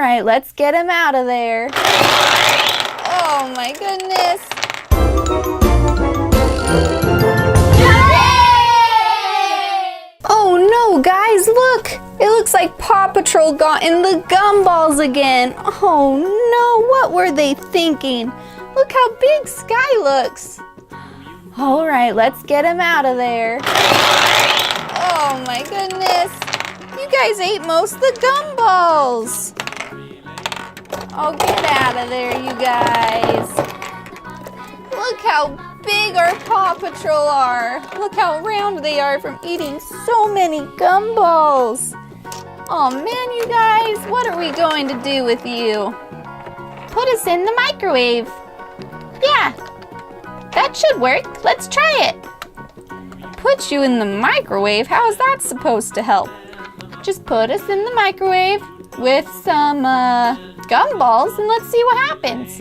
right, let's get him out of there. Oh my goodness. Oh no, guys, look! It looks like Paw Patrol got in the gumballs again. Oh no, what were they thinking? Look how big Sky looks. All right, let's get him out of there. Oh my goodness. You guys ate most of the gumballs. Oh, get out of there, you guys. Look how big our Paw Patrol are. Look how round they are from eating so many gumballs. Oh man, you guys, what are we going to do with you? Put us in the microwave. Yeah, that should work. Let's try it. Put you in the microwave? How is that supposed to help? Just put us in the microwave with some gumballs and let's see what happens.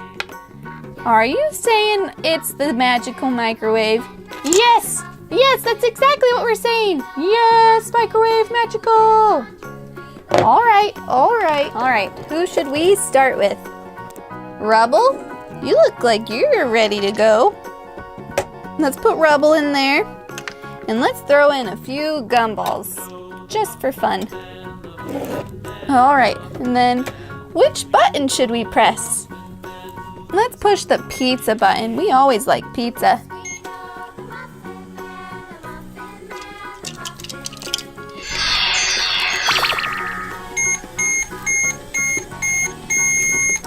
Are you saying it's the magical microwave? Yes! Yes, that's exactly what we're saying. Yes, microwave magical. All right. Who should we start with? Rubble? You look like you're ready to go. Let's put Rubble in there. And let's throw in a few gumballs, just for fun. All right, and then which button should we press? Let's push the pizza button. We always like pizza.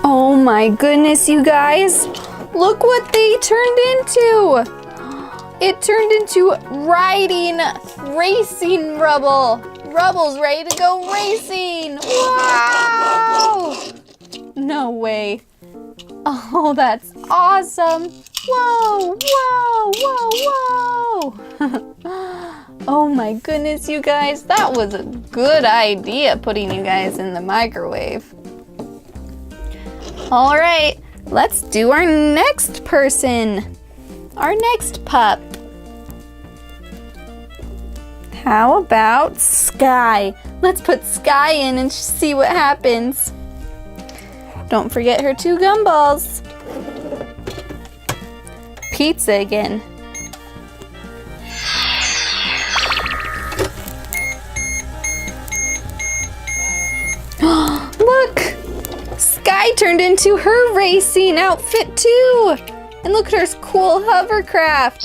Oh my goodness, you guys. Look what they turned into. It turned into racing Rubble. Rubble's ready to go racing. Wow! No way. Oh, that's awesome. Whoa, whoa, whoa, whoa. Oh my goodness, you guys. That was a good idea, putting you guys in the microwave. All right, let's do our next person. Our next pup. How about Sky? Let's put Sky in and see what happens. Don't forget her 2 gumballs. Pizza again. Look! Sky turned into her racing outfit too! And look at her cool hovercraft.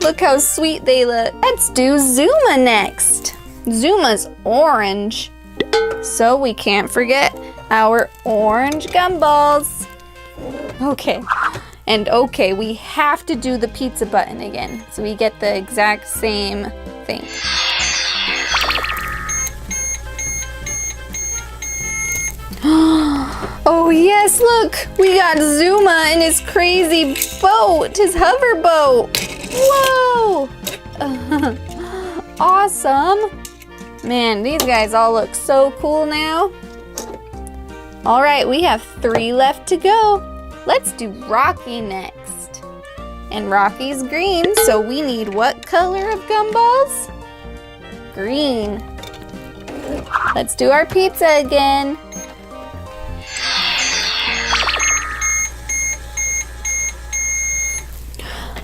Look how sweet they look. Let's do Zuma next. Zuma's orange, so we can't forget our orange gumballs. Okay, we have to do the pizza button again, so we get the exact same thing. Oh yes, look! We got Zuma in his crazy boat, his hover boat. Whoa! Awesome! Man, these guys all look so cool now. All right, we have 3 left to go. Let's do Rocky next. And Rocky's green, so we need what color of gumballs? Green. Let's do our pizza again.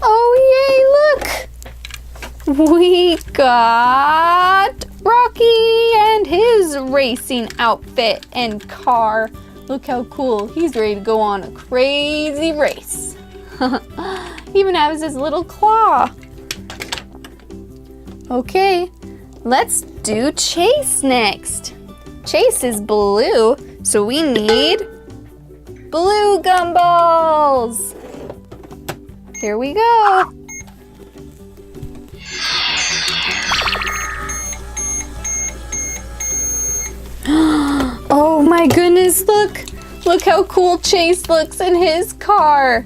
Oh, yay, look! We got Rocky and his racing outfit and car. Look how cool. He's ready to go on a crazy race. He even has his little claw. Okay, let's do Chase next. Chase is blue, so we need blue gumballs. Here we go. Oh my goodness, look. Look how cool Chase looks in his car.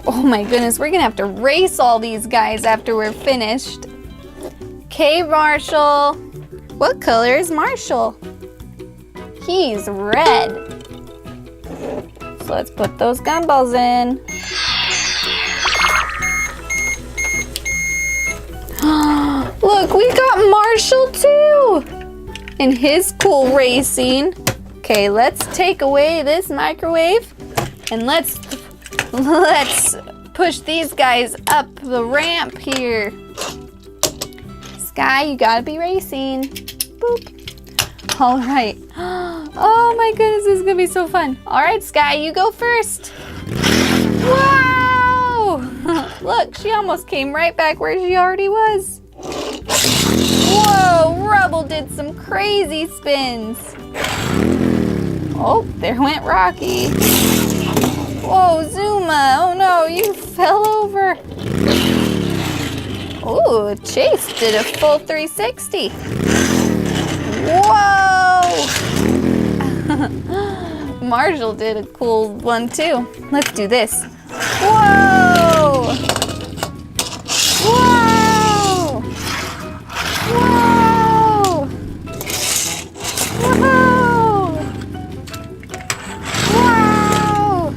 Oh my goodness, we're gonna have to race all these guys after we're finished. Okay, Marshall. What color is Marshall? He's red. So let's put those gumballs in. We got Marshall too! And his cool racing. Okay, let's take away this microwave and let's push these guys up the ramp here. Sky, you gotta be racing. Boop. All right. Oh my goodness, this is gonna be so fun. All right, Sky, you go first. Wow! Look, she almost came right back where she already was. Whoa, Rubble did some crazy spins. Oh, there went Rocky. Whoa, Zuma, oh no, you fell over. Oh, Chase did a full 360. Whoa! Marshall did a cool one too. Let's do this. Whoa! Whoa! Whoa! Whoa! Wow!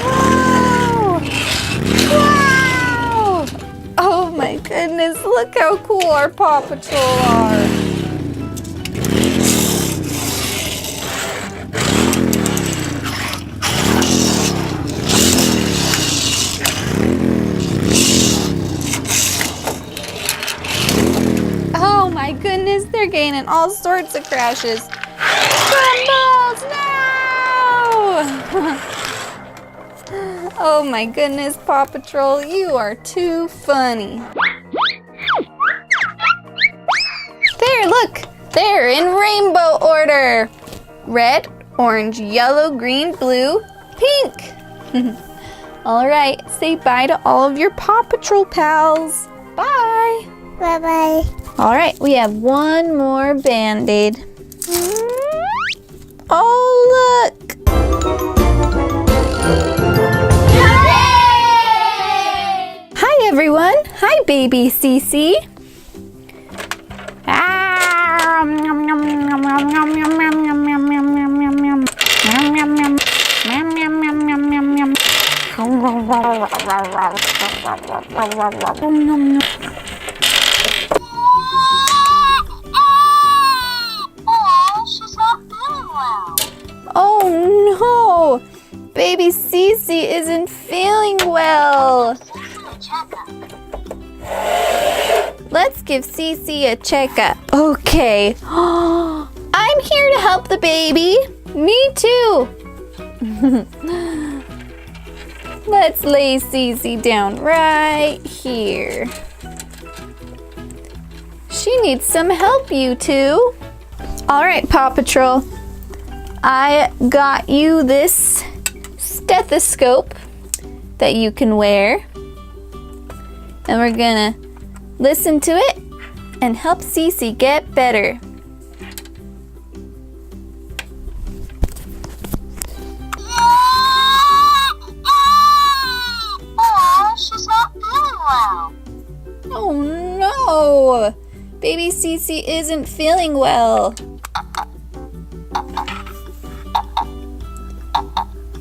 Wow! Wow! Oh my goodness, look how cool our Paw Patrol are. Oh my goodness, they're gaining all sorts of crashes. Gumballs, no! Oh my goodness, Paw Patrol, you are too funny. There, look, they're in rainbow order. Red, orange, yellow, green, blue, pink. All right, say bye to all of your Paw Patrol pals. Bye. Bye-bye. All right, we have one more Band-Aid. Oh, look. Hi, everyone. Hi, baby Cece. Oh no! Baby Cece isn't feeling well. Let's give Cece a checkup. Okay. I'm here to help the baby. Me too. Let's lay Cece down right here. She needs some help, you two. All right, Paw Patrol. I got you this stethoscope that you can wear. And we're gonna listen to it and help Cece get better. Oh, she's not feeling well. Oh no! Baby Cece isn't feeling well.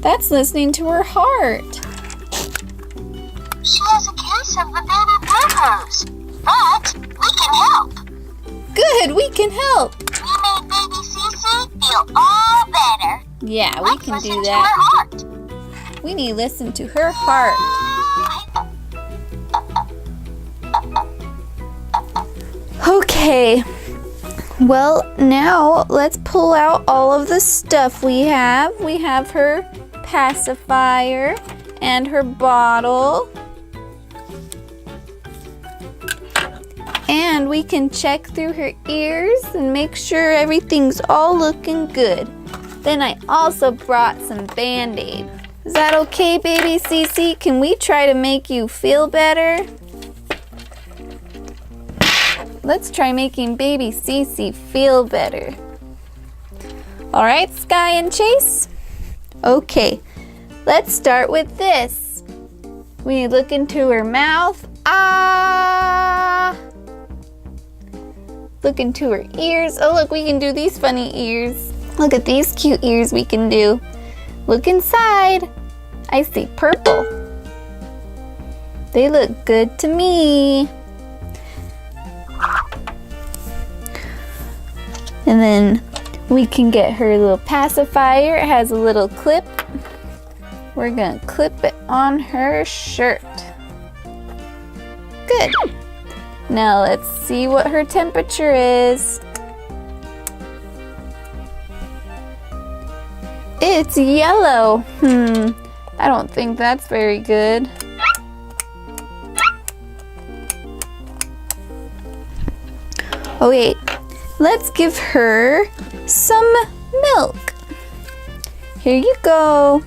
That's listening to her heart. She has a case of the baby glucose, but we can help. Good, we can help. We made baby Cece feel all better. Yeah, we Let's can listen do to that. her heart. We need to listen to her heart. Okay. Well, now let's pull out all of the stuff we have. We have her pacifier and her bottle. And we can check through her ears and make sure everything's all looking good. Then I also brought some Band-Aid. Is that okay, baby Cece? Can we try to make you feel better? Let's try making baby Cece feel better. All right, Sky and Chase? Okay, let's start with this. We look into her mouth. Ah! Look into her ears. Oh, look, we can do these funny ears. Look at these cute ears we can do. Look inside. I see purple. They look good to me. And then we can get her a little pacifier. It has a little clip. We're gonna clip it on her shirt. Good. Now let's see what her temperature is. It's yellow. I don't think that's very good. Oh wait, let's give her some milk. Here you go.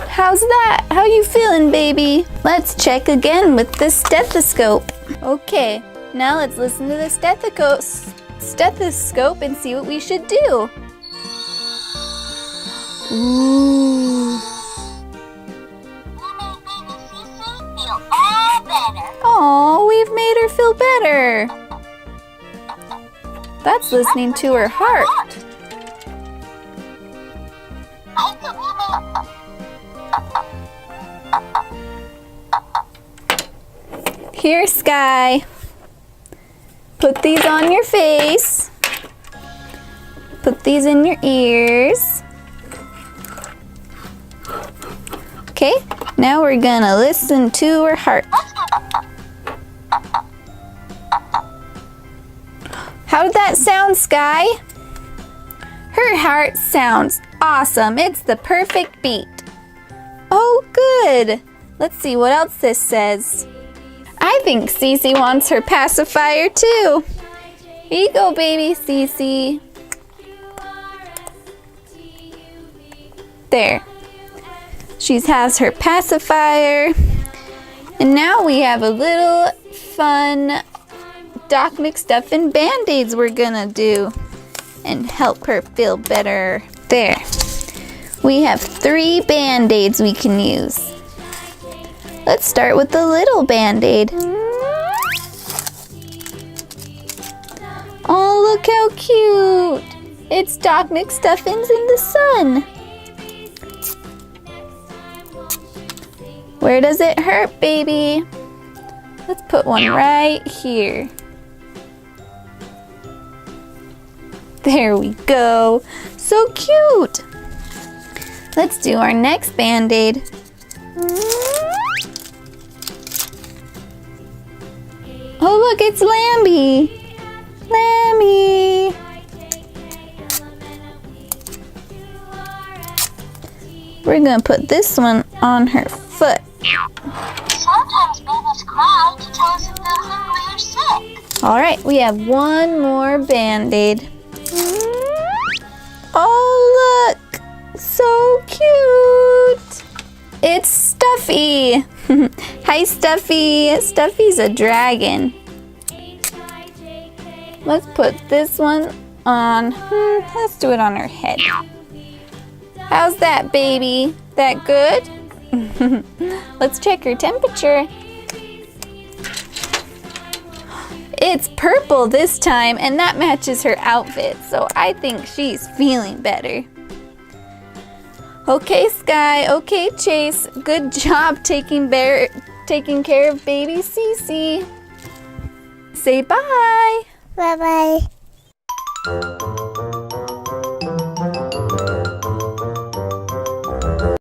How's that? How you feeling, baby? Let's check again with the stethoscope. Okay, now let's listen to the stethoscope and see what we should do. Ooh. Oh, we've made her feel better. That's listening to her heart. Here, Sky. Put these on your face. Put these in your ears. Okay, now we're gonna listen to her heart. How did that sound, Sky? Her heart sounds awesome. It's the perfect beat. Oh, good. Let's see what else this says. I think Cece wants her pacifier too. Here you go, baby Cece. There. She has her pacifier. And now we have a little fun Doc McStuffin Band-Aids we're gonna do and help her feel better. There. We have 3 Band-Aids we can use. Let's start with the little Band-Aid. Oh, look how cute. It's Doc McStuffins in the sun. Where does it hurt, baby? Let's put one right here. There we go. So cute. Let's do our next Band-Aid. Oh, look, it's Lambie. Lambie. We're gonna put this one on her foot. Sometimes babies cry to tell us if they're hungry or sick. All right, we have one more Band-Aid. Oh, look, so cute. It's Stuffy. Hi, Stuffy. Stuffy's a dragon. Let's put this one on. Let's do it on her head. How's that, baby? That good? Let's check her temperature. It's purple this time, and that matches her outfit, so I think she's feeling better. Okay, Sky. Okay, Chase. Good job taking care of baby Cece. Say bye. Bye-bye.